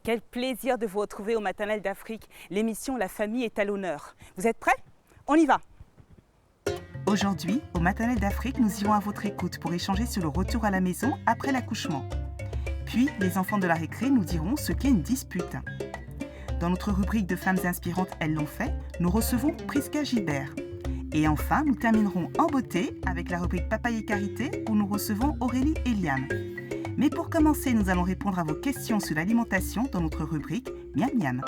Quel plaisir de vous retrouver au Maternelle d'Afrique. L'émission La famille est à l'honneur. Vous êtes prêts? On y va! Aujourd'hui, au Maternelle d'Afrique, nous irons à votre écoute pour échanger sur le retour à la maison après l'accouchement. Puis, les enfants de la récré nous diront ce qu'est une dispute. Dans notre rubrique de femmes inspirantes, elles l'ont fait, nous recevons Prisca Gilbert. Et enfin, nous terminerons en beauté avec la rubrique Papaye et Carité où nous recevons Aurélie et Liam. Mais pour commencer, nous allons répondre à vos questions sur l'alimentation dans notre rubrique Miam Miam.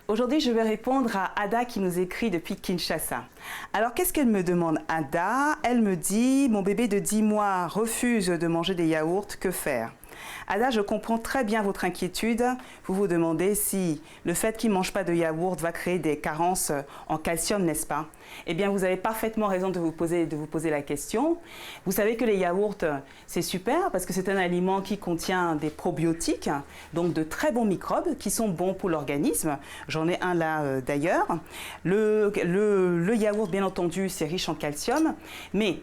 Aujourd'hui, je vais répondre à Ada qui nous écrit depuis Kinshasa. Alors, qu'est-ce qu'elle me demande, Ada? Elle me dit, mon bébé de 10 mois refuse de manger des yaourts, que faire? Ada, je comprends très bien votre inquiétude. Vous vous demandez si le fait qu'il ne mange pas de yaourt va créer des carences en calcium, n'est-ce pas? Eh bien, vous avez parfaitement raison de vous poser la question. Vous savez que les yaourts, c'est super parce que c'est un aliment qui contient des probiotiques, donc de très bons microbes qui sont bons pour l'organisme. J'en ai un là d'ailleurs. Le yaourt, bien entendu, c'est riche en calcium, mais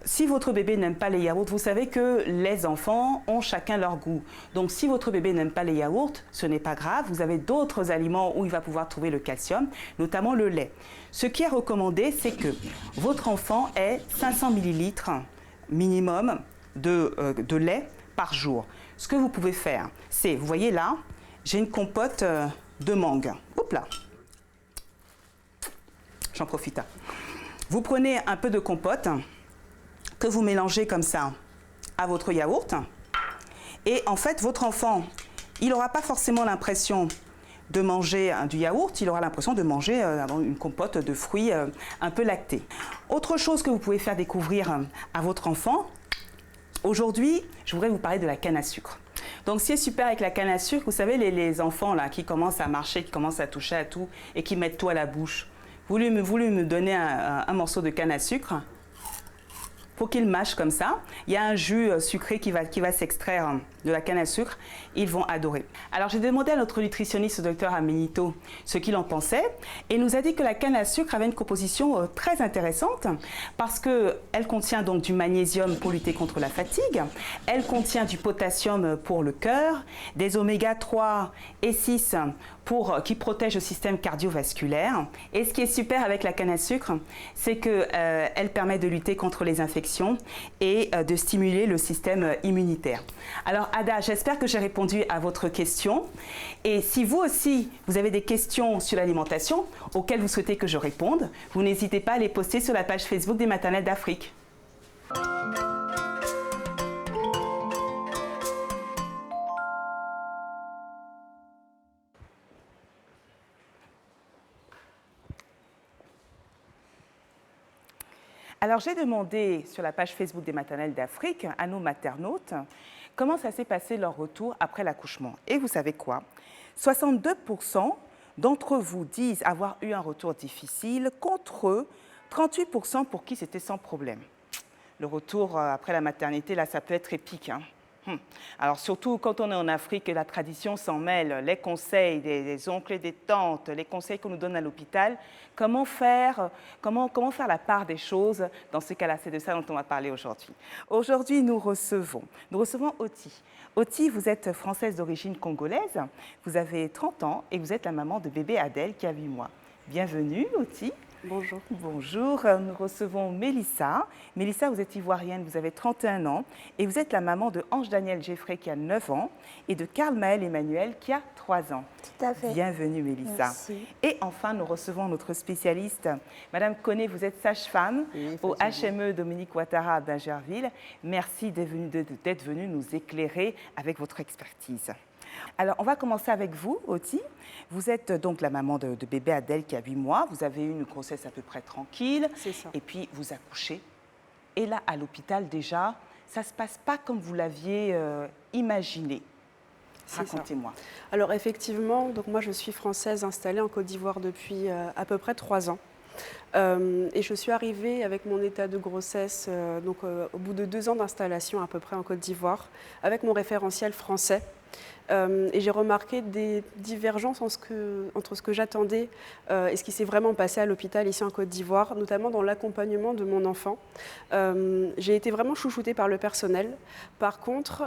si votre bébé n'aime pas les yaourts, vous savez que les enfants ont chacun leur goût. Donc si votre bébé n'aime pas les yaourts, ce n'est pas grave, vous avez d'autres aliments où il va pouvoir trouver le calcium, notamment le lait. Ce qui est recommandé, c'est que votre enfant ait 500 ml minimum de lait par jour. Ce que vous pouvez faire, c'est, vous voyez là, j'ai une compote de mangue. Hop là, j'en profite. Vous prenez un peu de compote que vous mélangez comme ça à votre yaourt. Et en fait, votre enfant, il n'aura pas forcément l'impression de manger du yaourt, il aura l'impression de manger une compote de fruits un peu lactés. Autre chose que vous pouvez faire découvrir à votre enfant, aujourd'hui, je voudrais vous parler de la canne à sucre. Donc, ce qui est super avec la canne à sucre, vous savez, les enfants là, qui commencent à marcher, qui commencent à toucher à tout et qui mettent tout à la bouche, vous voulez me donner un morceau de canne à sucre pour qu'ils mâchent comme ça. Il y a un jus sucré qui va s'extraire de la canne à sucre. Ils vont adorer. Alors, j'ai demandé à notre nutritionniste, le docteur Amenito, ce qu'il en pensait. Et il nous a dit que la canne à sucre avait une composition très intéressante parce qu'elle contient donc du magnésium pour lutter contre la fatigue. Elle contient du potassium pour le cœur, des oméga 3 et 6 qui protègent le système cardiovasculaire. Et ce qui est super avec la canne à sucre, c'est qu'elle permet de lutter contre les infections et de stimuler le système immunitaire. Alors Ada, j'espère que j'ai répondu à votre question. Et si vous aussi, vous avez des questions sur l'alimentation auxquelles vous souhaitez que je réponde, vous n'hésitez pas à les poster sur la page Facebook des Maternelles d'Afrique. Alors, j'ai demandé sur la page Facebook des Maternelles d'Afrique à nos maternautes comment ça s'est passé leur retour après l'accouchement. Et vous savez quoi? 62% d'entre vous disent avoir eu un retour difficile contre 38% pour qui c'était sans problème. Le retour après la maternité, là, ça peut être épique, hein. Alors surtout quand on est en Afrique et la tradition s'en mêle, les conseils des oncles et des tantes, les conseils qu'on nous donne à l'hôpital, comment faire la part des choses dans ce cas-là? C'est de ça dont on va parler aujourd'hui. Aujourd'hui, nous recevons Oti. Oti, vous êtes française d'origine congolaise, vous avez 30 ans et vous êtes la maman de bébé Adèle qui a 8 mois. Bienvenue Oti. Bonjour. Bonjour, nous recevons Mélissa. Mélissa, vous êtes ivoirienne, vous avez 31 ans et vous êtes la maman de Ange-Daniel Jeffrey qui a 9 ans et de Karl Maël Emmanuel qui a 3 ans. Tout à fait. Bienvenue Mélissa. Merci. Et enfin, nous recevons notre spécialiste, Madame Koné, vous êtes sage-femme au HME Dominique Ouattara à Bingerville. Merci d'être venue nous éclairer avec votre expertise. Alors, on va commencer avec vous, Oti. Vous êtes donc la maman de bébé Adèle qui a 8 mois. Vous avez eu une grossesse à peu près tranquille. C'est ça. Et puis, vous accouchez. Et là, à l'hôpital, déjà, ça ne se passe pas comme vous l'aviez imaginé. Racontez-moi. Alors, effectivement, donc moi, je suis française installée en Côte d'Ivoire depuis à peu près 3 ans. Et je suis arrivée avec mon état de grossesse au bout de 2 ans d'installation à peu près en Côte d'Ivoire, avec mon référentiel français. Et j'ai remarqué des divergences entre ce que j'attendais et ce qui s'est vraiment passé à l'hôpital ici en Côte d'Ivoire, notamment dans l'accompagnement de mon enfant. J'ai été vraiment chouchoutée par le personnel. Par contre,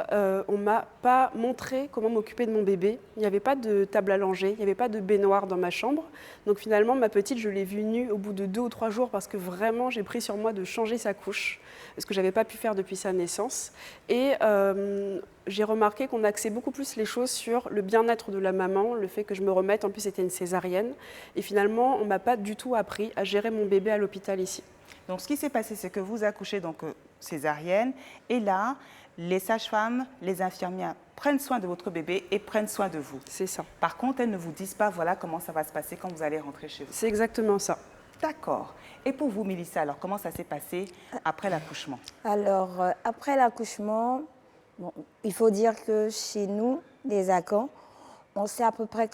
on ne m'a pas montré comment m'occuper de mon bébé. Il n'y avait pas de table à langer, il n'y avait pas de baignoire dans ma chambre. Donc finalement, ma petite, je l'ai vue nue au bout de 2 ou 3 jours parce que vraiment, j'ai pris sur moi de changer sa couche, ce que je n'avais pas pu faire depuis sa naissance. Et j'ai remarqué qu'on axait beaucoup plus les choses sur le bien-être de la maman, le fait que je me remette. En plus, c'était une césarienne. Et finalement, on ne m'a pas du tout appris à gérer mon bébé à l'hôpital ici. Donc, ce qui s'est passé, c'est que vous accouchez donc césarienne. Et là, les sages-femmes, les infirmières prennent soin de votre bébé et prennent soin de vous. C'est ça. Par contre, elles ne vous disent pas, voilà comment ça va se passer quand vous allez rentrer chez vous. C'est exactement ça. D'accord. Et pour vous, Mélissa, alors comment ça s'est passé après l'accouchement? Alors, après l'accouchement, bon, il faut dire que chez nous, les Akans, on sait à peu près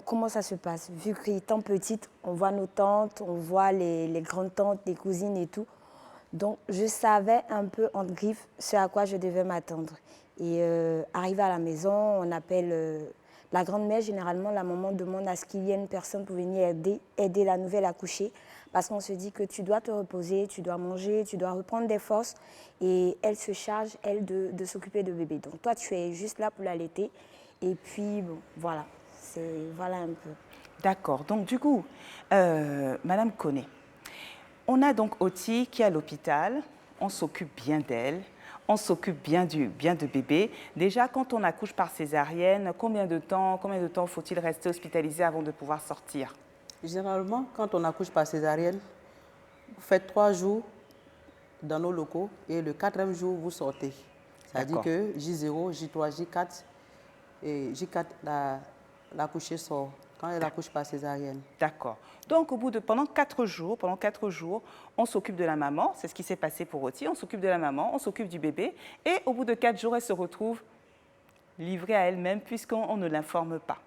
comment ça se passe. Vu qu'étant petite, on voit nos tantes, on voit les grandes-tantes, les cousines et tout. Donc, je savais un peu, entre griffes, ce à quoi je devais m'attendre. Et arrivé à la maison, on appelle la grand-mère, généralement, la maman demande à ce qu'il y ait une personne pour venir aider la nouvelle accouchée. Parce qu'on se dit que tu dois te reposer, tu dois manger, tu dois reprendre des forces. Et elle se charge, elle, de s'occuper de bébé. Donc toi, tu es juste là pour l'allaiter. Et puis, bon, voilà. Voilà un peu. D'accord. Donc, du coup, Madame Koné, on a donc Oti qui est à l'hôpital. On s'occupe bien d'elle. On s'occupe bien de bébé. Déjà, quand on accouche par césarienne, combien de temps faut-il rester hospitalisé avant de pouvoir sortir? Généralement, quand on accouche par césarienne, vous faites 3 jours dans nos locaux et le 4e jour, vous sortez. C'est-à-dire que J0, J3, J4 et J4, l'accouchée sort quand elle accouche par césarienne. D'accord. Donc, pendant 4 jours, on s'occupe de la maman. C'est ce qui s'est passé pour Oti. On s'occupe de la maman, on s'occupe du bébé. Et au bout de 4 jours, elle se retrouve livrée à elle-même puisqu'on ne l'informe pas.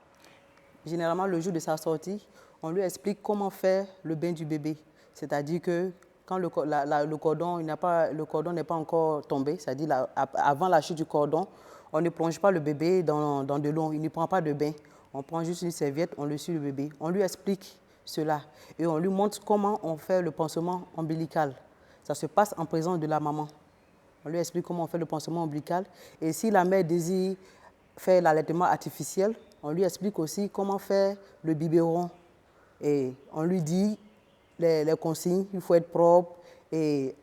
Généralement, le jour de sa sortie, on lui explique comment faire le bain du bébé. C'est-à-dire que quand le cordon n'est pas encore tombé, c'est-à-dire avant la chute du cordon, on ne plonge pas le bébé dans de l'eau, il ne prend pas de bain. On prend juste une serviette, on le suit le bébé. On lui explique cela et on lui montre comment on fait le pansement ombilical. Ça se passe en présence de la maman. On lui explique comment on fait le pansement ombilical. Et si la mère désire faire l'allaitement artificiel, on lui explique aussi comment faire le biberon. Et on lui dit les consignes, il faut être propre. Et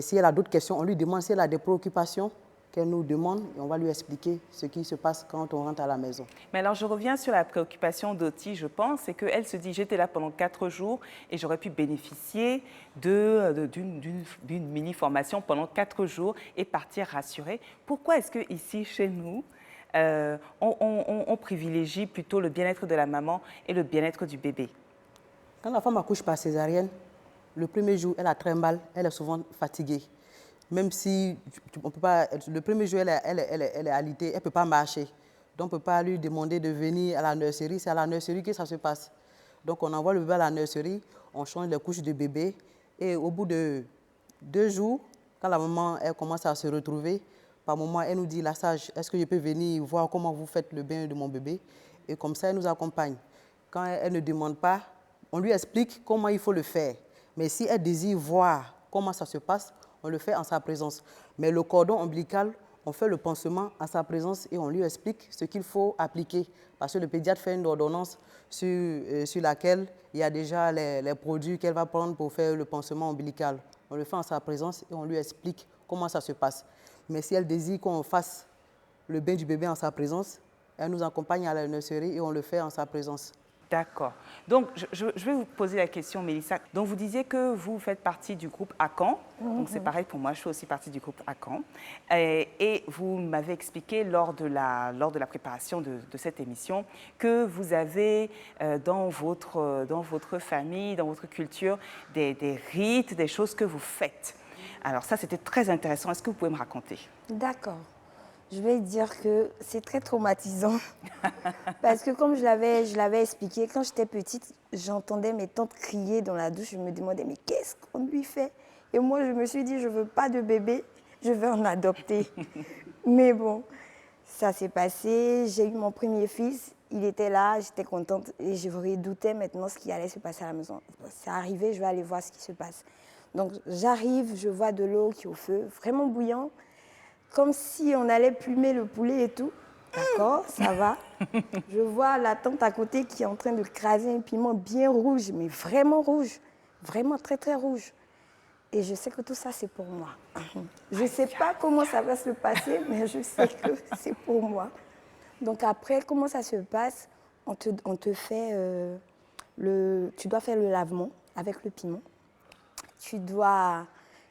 si elle a d'autres questions, on lui demande si elle a des préoccupations qu'elle nous demande. Et on va lui expliquer ce qui se passe quand on rentre à la maison. Mais alors, je reviens sur la préoccupation d'Oti, je pense, c'est qu'elle se dit, j'étais là pendant 4 jours et j'aurais pu bénéficier d'une mini-formation pendant 4 jours et partir rassurée. Pourquoi est-ce qu'ici, chez nous, on privilégie plutôt le bien-être de la maman et le bien-être du bébé? Quand la femme accouche par césarienne, le premier jour, elle a très mal, elle est souvent fatiguée. Même si on peut pas, le premier jour, elle est alitée, elle ne peut pas marcher. Donc, on ne peut pas lui demander de venir à la nurserie. C'est à la nurserie que ça se passe. Donc, on envoie le bébé à la nurserie, on change les couches de bébé. Et au bout de 2 jours, quand la maman elle commence à se retrouver, par moment, elle nous dit, la sage, est-ce que je peux venir voir comment vous faites le bain de mon bébé? Et comme ça, elle nous accompagne. Quand elle ne demande pas, on lui explique comment il faut le faire. Mais si elle désire voir comment ça se passe, on le fait en sa présence. Mais le cordon ombilical, on fait le pansement en sa présence et on lui explique ce qu'il faut appliquer. Parce que le pédiatre fait une ordonnance sur laquelle il y a déjà les produits qu'elle va prendre pour faire le pansement ombilical. On le fait en sa présence et on lui explique comment ça se passe. Mais si elle désire qu'on fasse le bain du bébé en sa présence, elle nous accompagne à la nurserie et on le fait en sa présence. D'accord. Donc, je vais vous poser la question, Mélissa. Donc, vous disiez que vous faites partie du groupe Akan. Donc, c'est pareil pour moi, je fais aussi partie du groupe Akan. Et vous m'avez expliqué lors de la préparation de cette émission que vous avez dans votre famille, dans votre culture, des rites, des choses que vous faites. Alors, ça, c'était très intéressant. Est-ce que vous pouvez me raconter? D'accord. Je vais dire que c'est très traumatisant. Parce que comme je l'avais expliqué, quand j'étais petite, j'entendais mes tantes crier dans la douche. Je me demandais, mais qu'est-ce qu'on lui fait? Et moi, je me suis dit, je ne veux pas de bébé, je veux en adopter. Mais bon, ça s'est passé. J'ai eu mon premier fils. Il était là, j'étais contente et je redoutais maintenant ce qui allait se passer à la maison. C'est arrivé, je vais aller voir ce qui se passe. Donc j'arrive, je vois de l'eau qui est au feu, vraiment bouillant, comme si on allait plumer le poulet et tout. D'accord, ça va. Je vois la tante à côté qui est en train de craser un piment bien rouge, mais vraiment rouge, vraiment très très rouge. Et je sais que tout ça, c'est pour moi. Je ne sais pas comment ça va se passer, mais je sais que c'est pour moi. Donc après, comment ça se passe? On te fait tu dois faire le lavement avec le piment. Tu dois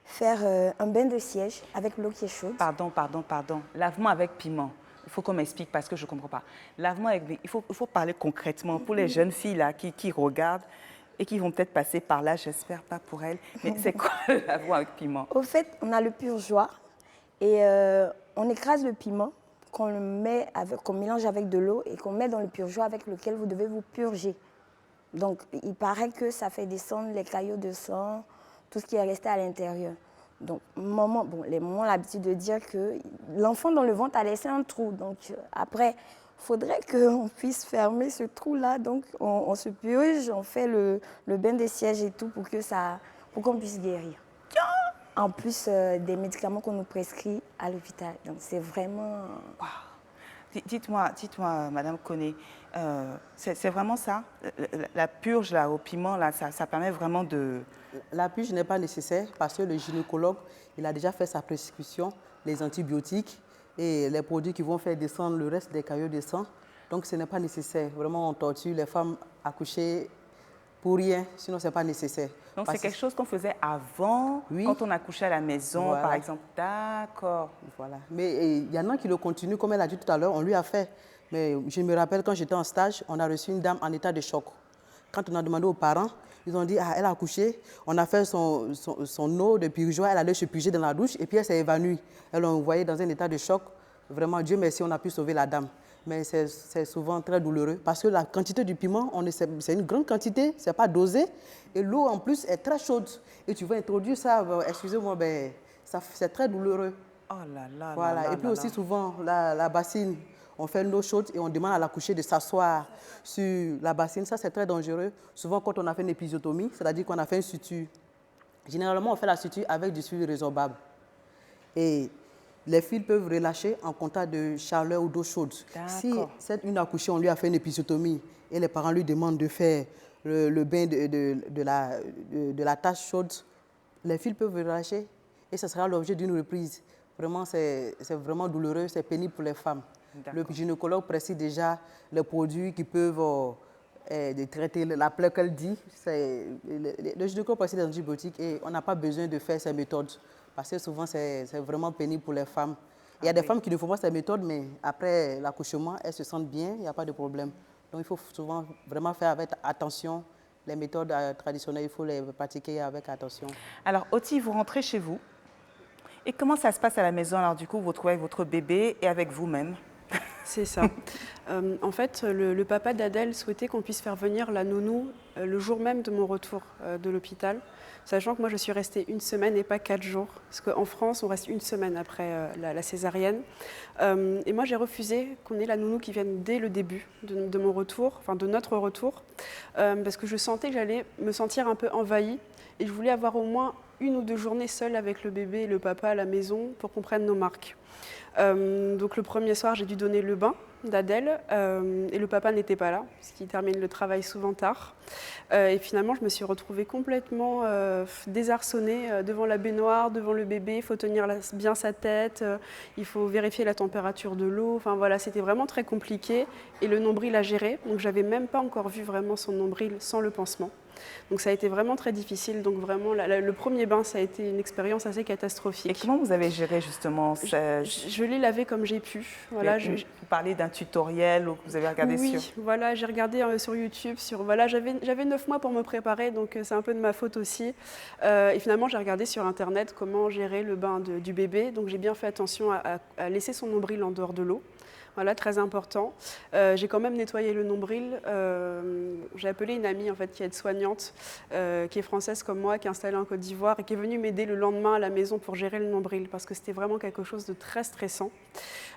faire un bain de siège avec l'eau qui est chaude. Pardon. Lavement avec piment. Il faut qu'on m'explique parce que je ne comprends pas. Lavement avec... Il faut parler concrètement pour les jeunes filles là, qui regardent et qui vont peut-être passer par là, j'espère pas pour elles. Mais c'est quoi le lavement avec piment? Au fait, on a le purgeoir et on écrase le piment qu'on mélange avec de l'eau et qu'on met dans le purgeoir avec lequel vous devez vous purger. Donc, il paraît que ça fait descendre les caillots de sang, tout ce qui est resté à l'intérieur. Donc, les mamans ont l'habitude de dire que l'enfant dans le ventre a laissé un trou. Donc, après, il faudrait qu'on puisse fermer ce trou-là. Donc, on se purge, on fait le bain des sièges et tout pour qu'on puisse guérir. En plus des médicaments qu'on nous prescrit à l'hôpital. Donc, c'est vraiment... Wow. Dites-moi, Madame Koné, c'est vraiment ça? La purge là, au piment, là, ça permet vraiment de... La purge n'est pas nécessaire parce que le gynécologue, il a déjà fait sa prescription, les antibiotiques et les produits qui vont faire descendre le reste des caillots de sang. Donc, ce n'est pas nécessaire. Vraiment, on torture les femmes accouchées pour rien, sinon ce n'est pas nécessaire. Donc, c'est quelque chose qu'on faisait avant, oui, quand on accouchait à la maison, voilà, par exemple. D'accord. Voilà. Mais il y en a qui le continuent, comme elle a dit tout à l'heure, on lui a fait. Mais je me rappelle, quand j'étais en stage, on a reçu une dame en état de choc. Quand on a demandé aux parents, ils ont dit, elle a accouché, on a fait son eau de purgeoir, elle allait se purger dans la douche et puis elle s'est évanouie. Elle l'a envoyée dans un état de choc. Vraiment, Dieu merci, on a pu sauver la dame. Mais c'est souvent très douloureux parce que la quantité du piment, c'est une grande quantité, ce n'est pas dosé. Et l'eau, en plus, est très chaude. Et tu vas introduire ça, excusez-moi, c'est très douloureux. Oh là là. Voilà. Là, et puis aussi, souvent, la bassine, on fait une eau chaude et on demande à l'accouchée de s'asseoir sur la bassine. Ça, c'est très dangereux. Souvent, quand on a fait une épisiotomie, c'est-à-dire qu'on a fait une suture. Généralement, on fait la suture avec du fil résorbable. Et les fils peuvent relâcher en contact de chaleur ou d'eau chaude. Si une accouchée, on lui a fait une épisiotomie et les parents lui demandent de faire le bain de la tache chaude, les fils peuvent relâcher et ce sera l'objet d'une reprise. Vraiment, c'est vraiment douloureux, c'est pénible pour les femmes. Le gynécologue précise déjà les produits qui peuvent traiter la plaie qu'elle dit. Le gynécologue précise les antibiotiques et on n'a pas besoin de faire ces méthodes. Parce que souvent, c'est vraiment pénible pour les femmes. Il y a des femmes qui ne font pas ces méthodes, mais après l'accouchement, elles se sentent bien, il n'y a pas de problème. Donc, il faut souvent vraiment faire avec attention. Les méthodes traditionnelles, il faut les pratiquer avec attention. Alors, Oti, vous rentrez chez vous. Et comment ça se passe à la maison? Alors, du coup, vous trouvez votre bébé et avec vous-même? C'est ça. En fait, le papa d'Adèle souhaitait qu'on puisse faire venir la nounou le jour même de mon retour de l'hôpital, sachant que moi, je suis restée 1 semaine et pas 4 jours, parce qu'en France, on reste 1 semaine après la césarienne. Et moi, j'ai refusé qu'on ait la nounou qui vienne dès le début de mon retour, enfin de notre retour, parce que je sentais que j'allais me sentir un peu envahie, et je voulais avoir au moins 1 ou 2 journées seule avec le bébé et le papa à la maison pour qu'on prenne nos marques. Donc le premier soir, j'ai dû donner le bain d'Adèle et le papa n'était pas là, parce qu'il termine le travail souvent tard. Et finalement, je me suis retrouvée complètement désarçonnée devant la baignoire, devant le bébé. Il faut tenir bien sa tête, il faut vérifier la température de l'eau. Enfin voilà, c'était vraiment très compliqué. Et le nombril à gérer, donc j'avais même pas encore vu vraiment son nombril sans le pansement. Donc ça a été vraiment très difficile. Donc vraiment, le premier bain, ça a été une expérience assez catastrophique. Et comment vous avez géré justement Je l'ai lavé comme j'ai pu. Voilà, vous parlez d'un tutoriel ou que vous avez regardé sur... Oui, voilà, j'ai regardé sur YouTube. Voilà, j'avais 9 mois pour me préparer, donc c'est un peu de ma faute aussi. Et finalement, j'ai regardé sur Internet comment gérer le bain du bébé. Donc j'ai bien fait attention à laisser son nombril en dehors de l'eau. Voilà, très important. J'ai quand même nettoyé le nombril. J'ai appelé une amie en fait, qui est aide-soignante, qui est française comme moi, qui est installée en Côte d'Ivoire et qui est venue m'aider le lendemain à la maison pour gérer le nombril parce que c'était vraiment quelque chose de très stressant.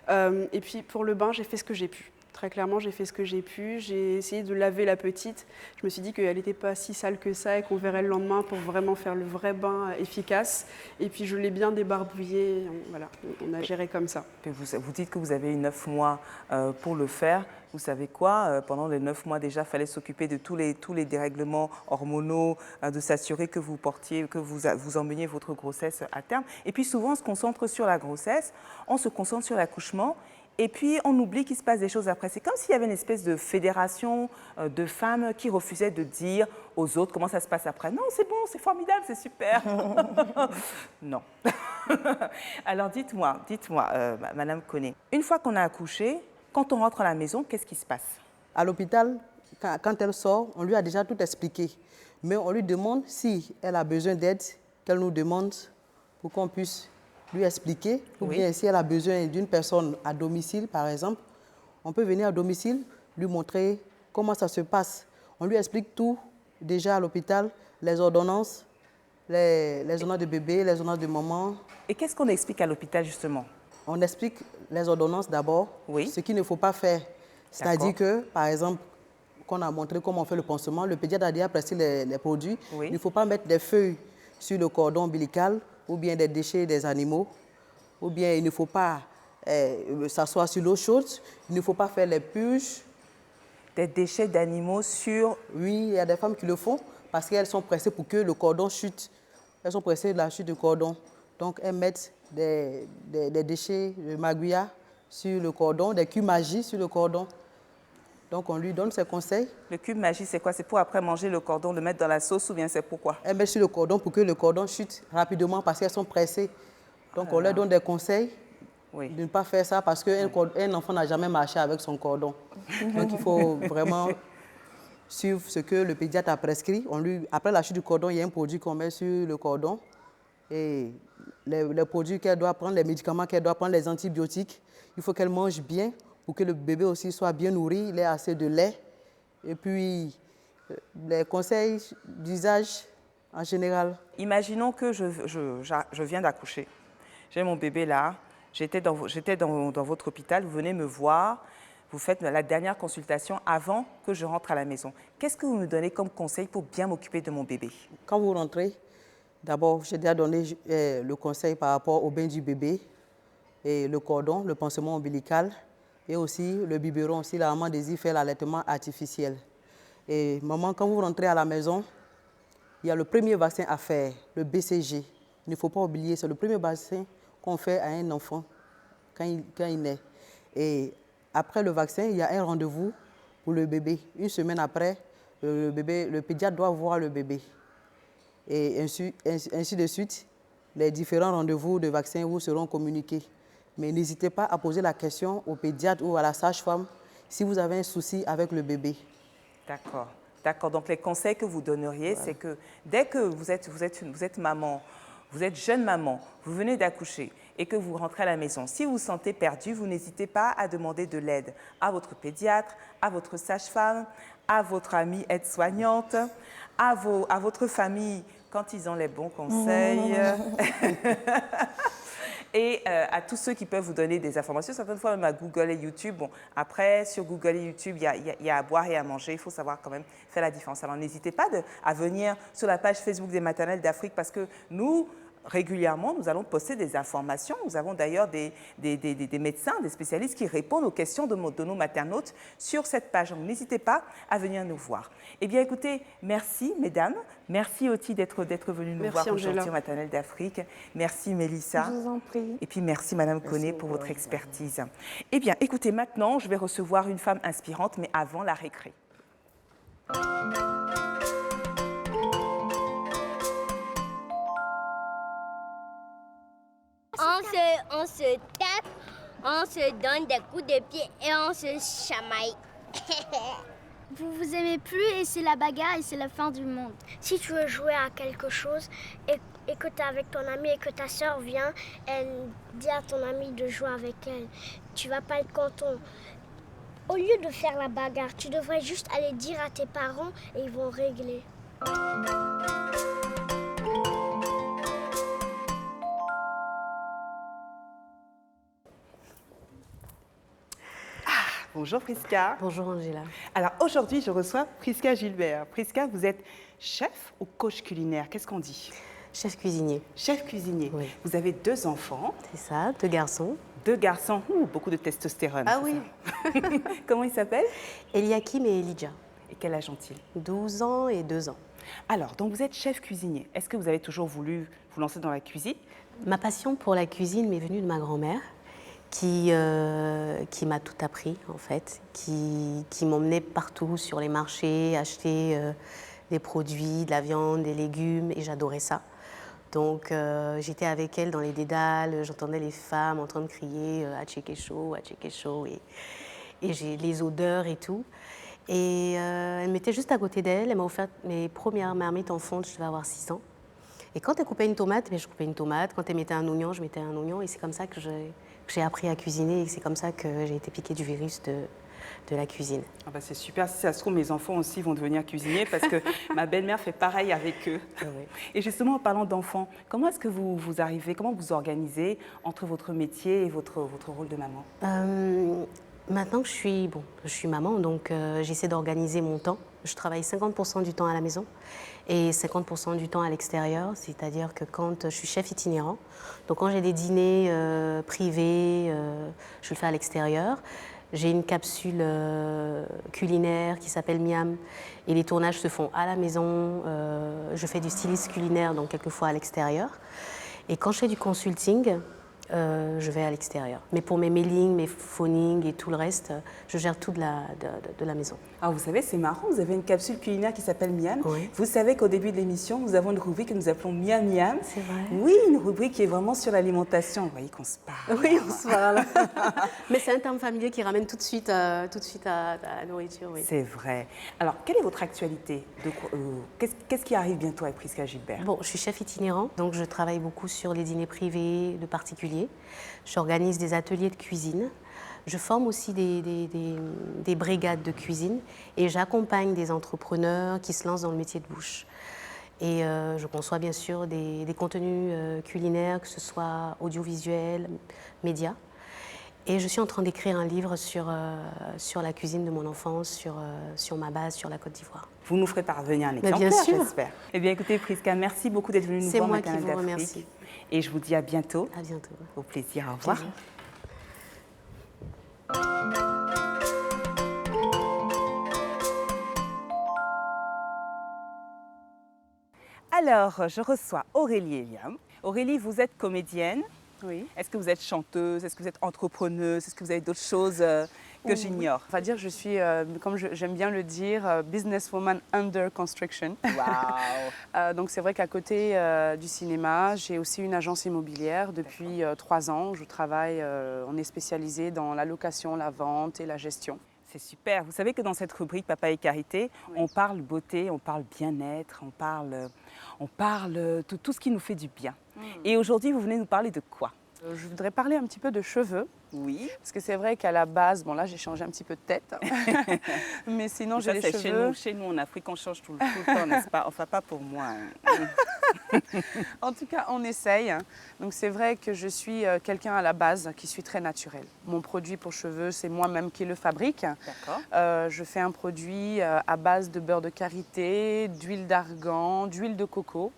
Et puis pour le bain, j'ai fait ce que j'ai pu. Très clairement, j'ai fait ce que j'ai pu. J'ai essayé de laver la petite. Je me suis dit qu'elle n'était pas si sale que ça et qu'on verrait le lendemain pour vraiment faire le vrai bain efficace. Et puis, je l'ai bien débarbouillée. Voilà, on a géré comme ça. Vous dites que vous avez eu 9 mois pour le faire. Vous savez quoi, pendant les 9 mois déjà, il fallait s'occuper de tous les dérèglements hormonaux, de s'assurer que vous portiez, que vous emmeniez votre grossesse à terme. Et puis souvent, on se concentre sur la grossesse, on se concentre sur l'accouchement. Et puis, on oublie qu'il se passe des choses après. C'est comme s'il y avait une espèce de fédération de femmes qui refusaient de dire aux autres comment ça se passe après. Non, c'est bon, c'est formidable, c'est super. Non. Alors, dites-moi, Madame Koné, une fois qu'on a accouché, quand on rentre à la maison, qu'est-ce qui se passe? À l'hôpital, quand elle sort, on lui a déjà tout expliqué. Mais on lui demande si elle a besoin d'aide, qu'elle nous demande pour qu'on puisse lui expliquer, ou bien si elle a besoin d'une personne à domicile, par exemple, on peut venir à domicile, lui montrer comment ça se passe. On lui explique tout déjà à l'hôpital, les ordonnances, les ordonnances de bébé, les ordonnances de maman. Et qu'est-ce qu'on explique à l'hôpital, justement? On explique les ordonnances d'abord, ce qu'il ne faut pas faire. C'est-à-dire que, par exemple, qu'on a montré comment on fait le pansement, le pédiatre a déjà prescrit les produits. Il ne faut pas mettre des feuilles sur le cordon ombilical, ou bien des déchets des animaux, ou bien il ne faut pas s'asseoir sur l'eau chaude, il ne faut pas faire les purges. Des déchets d'animaux sur... Oui, il y a des femmes qui le font parce qu'elles sont pressées pour que le cordon chute. Elles sont pressées de la chute du cordon. Donc elles mettent des déchets de maguia sur le cordon, des cubes magie sur le cordon. Donc on lui donne ses conseils. Le cube magie, c'est quoi? C'est pour après manger le cordon, le mettre dans la sauce ou bien c'est pourquoi? Elles mettent sur le cordon pour que le cordon chute rapidement parce qu'elles sont pressées. Donc on leur donne des conseils de ne pas faire ça parce qu'un enfant n'a jamais marché avec son cordon. Donc il faut vraiment suivre ce que le pédiatre a prescrit. Après la chute du cordon, il y a un produit qu'on met sur le cordon. Et les produits qu'elle doit prendre, les médicaments qu'elle doit prendre, les antibiotiques, il faut qu'elle mange bien pour que le bébé aussi soit bien nourri, il ait assez de lait. Et puis, les conseils d'usage en général. Imaginons que je viens d'accoucher. J'ai mon bébé là, j'étais dans votre hôpital, vous venez me voir, vous faites la dernière consultation avant que je rentre à la maison. Qu'est-ce que vous me donnez comme conseil pour bien m'occuper de mon bébé? Quand vous rentrez, d'abord, j'ai déjà donné le conseil par rapport au bain du bébé, et le cordon, le pansement ombilical, et aussi le biberon, aussi la maman désire faire l'allaitement artificiel. Et maman, quand vous rentrez à la maison, il y a le premier vaccin à faire, le BCG. Il ne faut pas oublier, c'est le premier vaccin qu'on fait à un enfant quand il naît. Et après le vaccin, il y a un rendez-vous pour le bébé. Une semaine après, le pédiatre doit voir le bébé. Et ainsi de suite, les différents rendez-vous de vaccins vous seront communiqués. Mais n'hésitez pas à poser la question au pédiatre ou à la sage-femme si vous avez un souci avec le bébé. D'accord. D'accord. Donc, les conseils que vous donneriez, c'est que dès que vous êtes maman, vous êtes jeune maman, vous venez d'accoucher et que vous rentrez à la maison, si vous vous sentez perdu, vous n'hésitez pas à demander de l'aide à votre pédiatre, à votre sage-femme, à votre amie aide-soignante, à votre famille quand ils ont les bons conseils. Et à tous ceux qui peuvent vous donner des informations, certaines fois même à Google et YouTube. Bon, après, sur Google et YouTube, il y a à boire et à manger. Il faut savoir quand même faire la différence. Alors, n'hésitez pas à venir sur la page Facebook des maternelles d'Afrique parce que nous, régulièrement, nous allons poster des informations. Nous avons d'ailleurs des médecins, des spécialistes qui répondent aux questions de nos maternautes sur cette page. Donc, n'hésitez pas à venir nous voir. Eh bien, écoutez, merci, mesdames. Merci, Oti, d'être venues nous voir aujourd'hui aux maternelles d'Afrique. Merci, Mélissa. Je vous en prie. Et puis, merci, Madame Koné, pour votre expertise. Eh bien, écoutez, maintenant, je vais recevoir une femme inspirante, mais avant la récré. On se tape, on se donne des coups de pied et on se chamaille. Vous vous aimez plus et c'est la bagarre et c'est la fin du monde. Si tu veux jouer à quelque chose et que tu es avec ton ami et que ta soeur vient, elle dit à ton ami de jouer avec elle. tu vas pas être content. Au lieu de faire la bagarre, tu devrais juste aller dire à tes parents et ils vont régler. Bonjour Prisca. Bonjour Angela. Alors aujourd'hui, je reçois Prisca Gilbert. Prisca, vous êtes chef ou coach culinaire? Qu'est-ce qu'on dit? Chef cuisinier. Chef cuisinier. Oui. Vous avez 2 enfants. C'est ça, 2 garçons. 2 garçons. Ouh, beaucoup de testostérone. Ah c'est oui. ça. Comment ils s'appellent? Eliakim et Elijah. Et quel âge ont-ils? 12 ans et 2 ans. Alors, donc vous êtes chef cuisinier. Est-ce que vous avez toujours voulu vous lancer dans la cuisine? Ma passion pour la cuisine m'est venue de ma grand-mère qui m'a tout appris en fait, qui m'emmenait partout sur les marchés, acheter des produits, de la viande, des légumes et j'adorais ça. Donc j'étais avec elle dans les dédales, j'entendais les femmes en train de crier « Achekesho, Achekesho » et j'ai les odeurs et tout. Et elle m'était juste à côté d'elle, elle m'a offert mes premières marmites en fonte, je devais avoir 6 ans. Et quand elle coupait une tomate, je coupais une tomate. Quand elle mettait un oignon, je mettais un oignon. Et c'est comme ça que j'ai appris à cuisiner et c'est comme ça que j'ai été piquée du virus de la cuisine. Ah bah c'est super, si ça se trouve, mes enfants aussi vont devenir cuisiniers parce que ma belle-mère fait pareil avec eux. Ah oui. Et justement, en parlant d'enfants, comment est-ce que vous arrivez, comment vous organisez entre votre métier et votre rôle de maman? Maintenant que je suis maman, donc j'essaie d'organiser mon temps. Je travaille 50% du temps à la maison et 50% du temps à l'extérieur, c'est-à-dire que quand je suis chef itinérant, donc quand j'ai des dîners privés, je le fais à l'extérieur. J'ai une capsule culinaire qui s'appelle Miam et les tournages se font à la maison. Je fais du stylisme culinaire, donc quelquefois à l'extérieur. Et quand je fais du consulting, je vais à l'extérieur. Mais pour mes mailings, mes phonings et tout le reste, je gère tout de la maison. Alors vous savez, c'est marrant, vous avez une capsule culinaire qui s'appelle Miam. Oui. Vous savez qu'au début de l'émission, nous avons une rubrique que nous appelons Miam Miam. C'est vrai. Oui, une rubrique qui est vraiment sur l'alimentation. Vous voyez qu'on se parle. Oui, on se parle. Mais c'est un terme familier qui ramène tout de suite à la nourriture. Oui. C'est vrai. Alors, quelle est votre actualité? Qu'est-ce qui arrive bientôt avec Prisca Gilbert? Bon, je suis chef itinérant, donc je travaille beaucoup sur les dîners privés de particuliers. J'organise des ateliers de cuisine. Je forme aussi des brigades de cuisine et j'accompagne des entrepreneurs qui se lancent dans le métier de bouche. Et je conçois bien sûr des contenus culinaires, que ce soit audiovisuels, médias. Et je suis en train d'écrire un livre sur la cuisine de mon enfance, sur ma base, sur la Côte d'Ivoire. Vous nous ferez parvenir un Mais exemplaire, bien sûr. j'espère. Eh bien, écoutez, Prisca, merci beaucoup d'être venue nous C'est voir moi Maternelle qui vous d'Afrique. remercie. Et je vous dis à bientôt. À bientôt. Au plaisir, au revoir. Plaisir. Alors, je reçois Aurélie Eliam. Aurélie, vous êtes comédienne. Oui. Est-ce que vous êtes chanteuse? Est-ce que vous êtes entrepreneuse? Est-ce que vous avez d'autres choses que j'ignore? On va dire, je suis, comme j'aime bien le dire, businesswoman under construction. Waouh. Donc c'est vrai qu'à côté du cinéma, j'ai aussi une agence immobilière depuis 3 ans. Je travaille, on est spécialisé dans la location, la vente et la gestion. C'est super. Vous savez que dans cette rubrique Papa et Carité, on parle beauté, on parle bien-être, on parle de tout ce qui nous fait du bien. Et aujourd'hui, vous venez nous parler de quoi? Je voudrais parler un petit peu de cheveux. Oui. Parce que c'est vrai qu'à la base, bon là j'ai changé un petit peu de tête, mais sinon j'ai les cheveux. Chez nous en Afrique, on change tout le temps, n'est-ce pas? Enfin, pas pour moi. En tout cas, on essaye. Donc c'est vrai que je suis quelqu'un à la base qui suis très naturelle. Mon produit pour cheveux, c'est moi-même qui le fabrique. D'accord. Je fais un produit à base de beurre de karité, d'huile d'argan, d'huile de coco,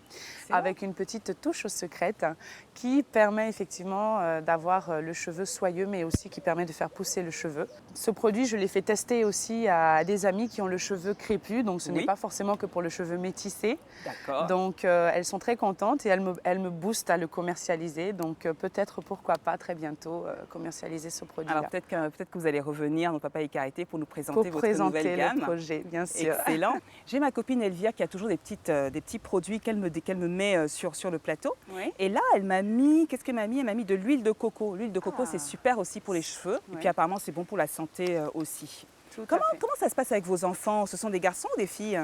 avec une petite touche secrète qui permet effectivement d'avoir le cheveu soyeux, mais aussi qui permet de faire pousser le cheveu. Ce produit, je l'ai fait tester aussi à des amies qui ont le cheveu crépus, donc ce n'est pas forcément que pour le cheveu métissé. D'accord. Donc elles sont très contentes et elles me boostent à le commercialiser. Donc peut-être, pourquoi pas, très bientôt commercialiser ce produit-là. Alors peut-être que vous allez revenir dans Papa et Carité pour nous présenter votre nouvelle gamme. Le projet, bien sûr. Excellent. J'ai ma copine Elvia qui a toujours des petits produits qu'elle me met sur le plateau. Oui. Et là, elle m'a mis, qu'est-ce qu'elle m'a mis? Elle m'a mis de l'huile de coco. L'huile de coco, c'est super aussi pour les cheveux. Et puis apparemment, c'est bon pour la santé aussi. Comment ça se passe avec vos enfants? Ce sont des garçons ou des filles?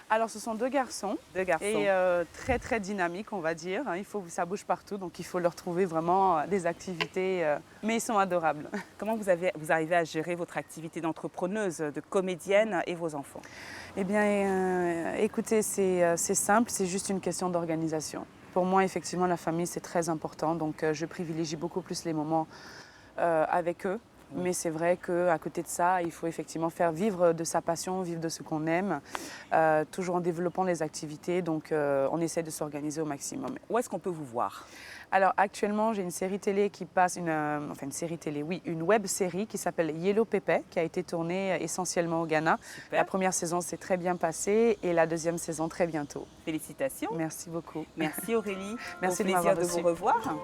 Alors, ce sont 2 garçons. 2 garçons. Et très, très dynamiques, on va dire. Ça bouge partout, donc il faut leur trouver vraiment des activités. Mais ils sont adorables. Comment vous arrivez à gérer votre activité d'entrepreneuse, de comédienne et vos enfants? Eh bien, écoutez, c'est simple, c'est juste une question d'organisation. Pour moi, effectivement, la famille, c'est très important. Donc, je privilégie beaucoup plus les moments avec eux. Mais c'est vrai qu'à côté de ça, il faut effectivement faire vivre de sa passion, vivre de ce qu'on aime, toujours en développant les activités. Donc, on essaie de s'organiser au maximum. Où est-ce qu'on peut vous voir? Alors, actuellement, j'ai une série télé qui passe, une web série qui s'appelle Yellow Pépé, qui a été tournée essentiellement au Ghana. Super. La première saison s'est très bien passée et la deuxième saison très bientôt. Félicitations. Merci beaucoup. Merci Aurélie. Merci Au de m'avoir plaisir de reçue. vous revoir.